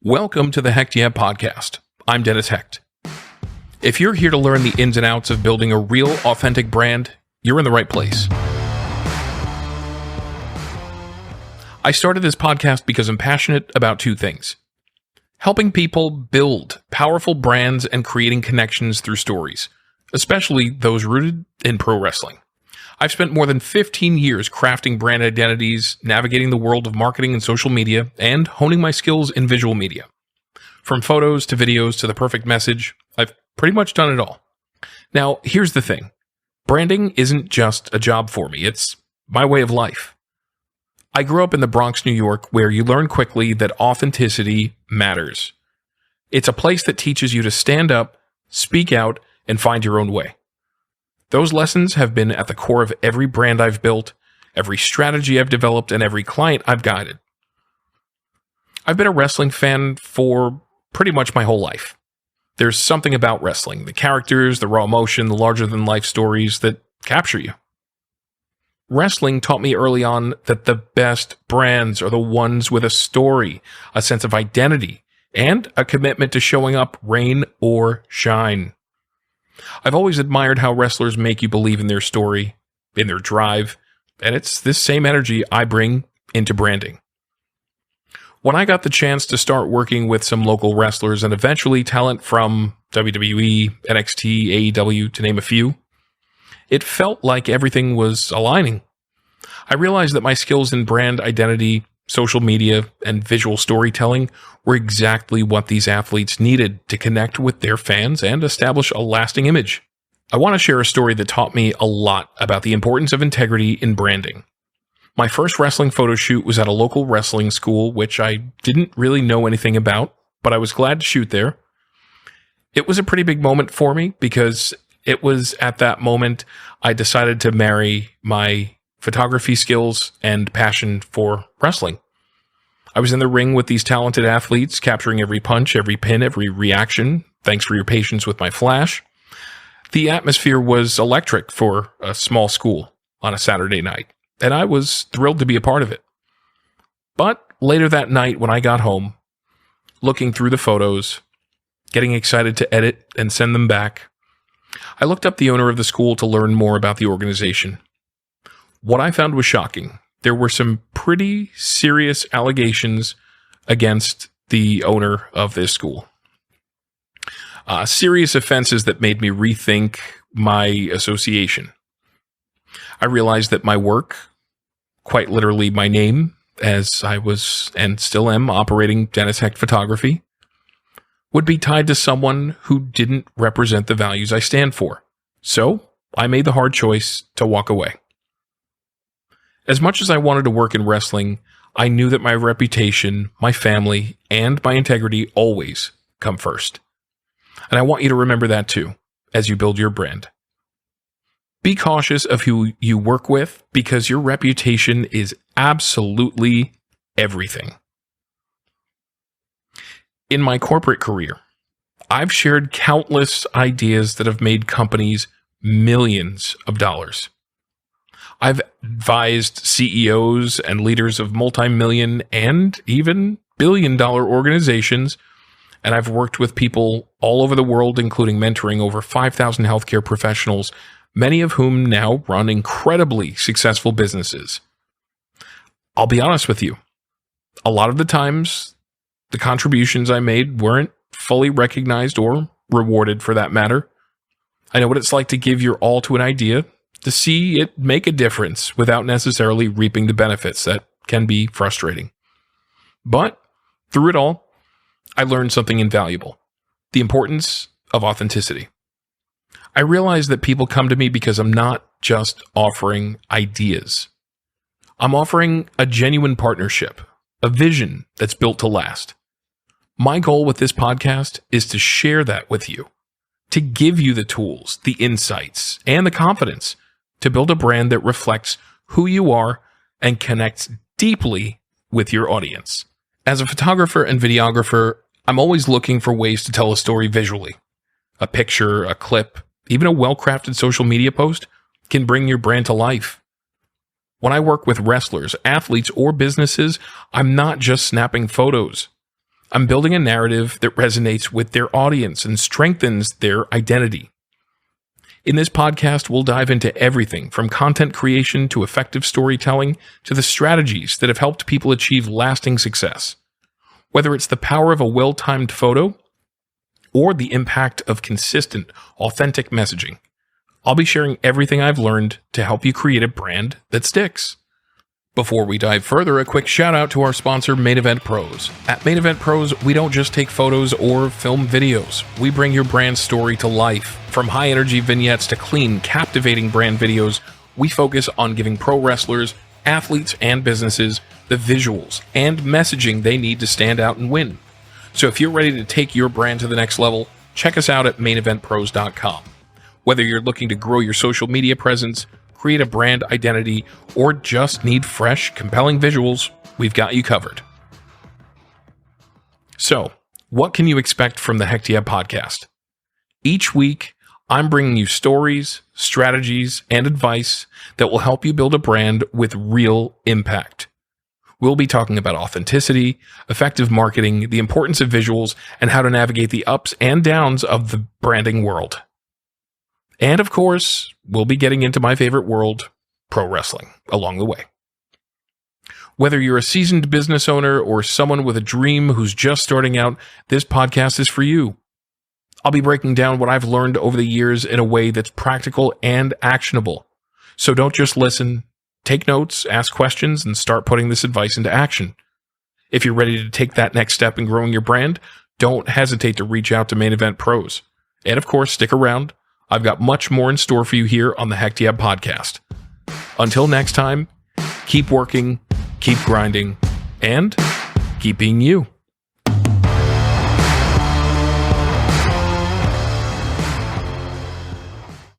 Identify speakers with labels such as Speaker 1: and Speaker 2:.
Speaker 1: Welcome to the Hecht Yeah podcast. I'm Dennis Hecht. If you're here to learn the ins and outs of building a real, authentic brand, you're in the right place. I started this podcast because I'm passionate about two things: helping people build powerful brands and creating connections through stories, especially those rooted in pro wrestling. I've spent more than 15 years crafting brand identities, navigating the world of marketing and social media, and honing my skills in visual media. From photos to videos to the perfect message, I've pretty much done it all. Now, here's the thing. Branding isn't just a job for me. It's my way of life. I grew up in the Bronx, New York, where you learn quickly that authenticity matters. It's a place that teaches you to stand up, speak out, and find your own way. Those lessons have been at the core of every brand I've built, every strategy I've developed, and every client I've guided. I've been a wrestling fan for pretty much my whole life. There's something about wrestling, the characters, the raw emotion, the larger-than-life stories that capture you. Wrestling taught me early on that the best brands are the ones with a story, a sense of identity, and a commitment to showing up rain or shine. I've always admired how wrestlers make you believe in their story, in their drive, and it's this same energy I bring into branding. When I got the chance to start working with some local wrestlers and eventually talent from WWE, NXT, AEW, to name a few, it felt like everything was aligning. I realized that my skills in brand identity, social media, and visual storytelling were exactly what these athletes needed to connect with their fans and establish a lasting image. I want to share a story that taught me a lot about the importance of integrity in branding. My first wrestling photo shoot was at a local wrestling school, which I didn't really know anything about, but I was glad to shoot there. It was a pretty big moment for me because it was at that moment I decided to marry my photography skills and passion for wrestling. I was in the ring with these talented athletes, capturing every punch, every pin, every reaction. Thanks for your patience with my flash. The atmosphere was electric for a small school on a Saturday night, and I was thrilled to be a part of it. But later that night when I got home, looking through the photos, getting excited to edit and send them back, I looked up the owner of the school to learn more about the organization. What I found was shocking. There were some pretty serious allegations against the owner of this school. Serious offenses that made me rethink my association. I realized that my work, quite literally my name, as I was and still am operating Dennis Hecht Photography, would be tied to someone who didn't represent the values I stand for. So I made the hard choice to walk away. As much as I wanted to work in wrestling, I knew that my reputation, my family, and my integrity always come first. And I want you to remember that too, as you build your brand. Be cautious of who you work with because your reputation is absolutely everything. In my corporate career, I've shared countless ideas that have made companies millions of dollars. I've advised CEOs and leaders of multi-million and even billion-dollar organizations, and I've worked with people all over the world, including mentoring over 5,000 healthcare professionals, many of whom now run incredibly successful businesses. I'll be honest with you, a lot of the times, the contributions I made weren't fully recognized or rewarded for that matter. I know what it's like to give your all to an idea, to see it make a difference without necessarily reaping the benefits. That can be frustrating. But through it all, I learned something invaluable: the importance of authenticity. I realized that people come to me because I'm not just offering ideas. I'm offering a genuine partnership, a vision that's built to last. My goal with this podcast is to share that with you, to give you the tools, the insights, and the confidence to build a brand that reflects who you are and connects deeply with your audience. As a photographer and videographer, I'm always looking for ways to tell a story visually. A picture, a clip, even a well-crafted social media post can bring your brand to life. When I work with wrestlers, athletes, or businesses, I'm not just snapping photos. I'm building a narrative that resonates with their audience and strengthens their identity. In this podcast, we'll dive into everything from content creation to effective storytelling to the strategies that have helped people achieve lasting success. Whether it's the power of a well-timed photo or the impact of consistent, authentic messaging, I'll be sharing everything I've learned to help you create a brand that sticks. Before we dive further, a quick shout out to our sponsor, Main Event Pros. At Main Event Pros, we don't just take photos or film videos. We bring your brand story to life. From high energy vignettes to clean, captivating brand videos, we focus on giving pro wrestlers, athletes, and businesses the visuals and messaging they need to stand out and win. So if you're ready to take your brand to the next level, check us out at maineventpros.com. Whether you're looking to grow your social media presence, create a brand identity, or just need fresh, compelling visuals, we've got you covered. So, what can you expect from the Hecht Yeah podcast? Each week, I'm bringing you stories, strategies, and advice that will help you build a brand with real impact. We'll be talking about authenticity, effective marketing, the importance of visuals, and how to navigate the ups and downs of the branding world. And of course, we'll be getting into my favorite world, pro wrestling, along the way. Whether you're a seasoned business owner or someone with a dream who's just starting out, this podcast is for you. I'll be breaking down what I've learned over the years in a way that's practical and actionable. So don't just listen, take notes, ask questions, and start putting this advice into action. If you're ready to take that next step in growing your brand, don't hesitate to reach out to Main Event Pros. And of course, stick around. I've got much more in store for you here on the Hecht Yeah podcast. Until next time, keep working, keep grinding, and keep being you.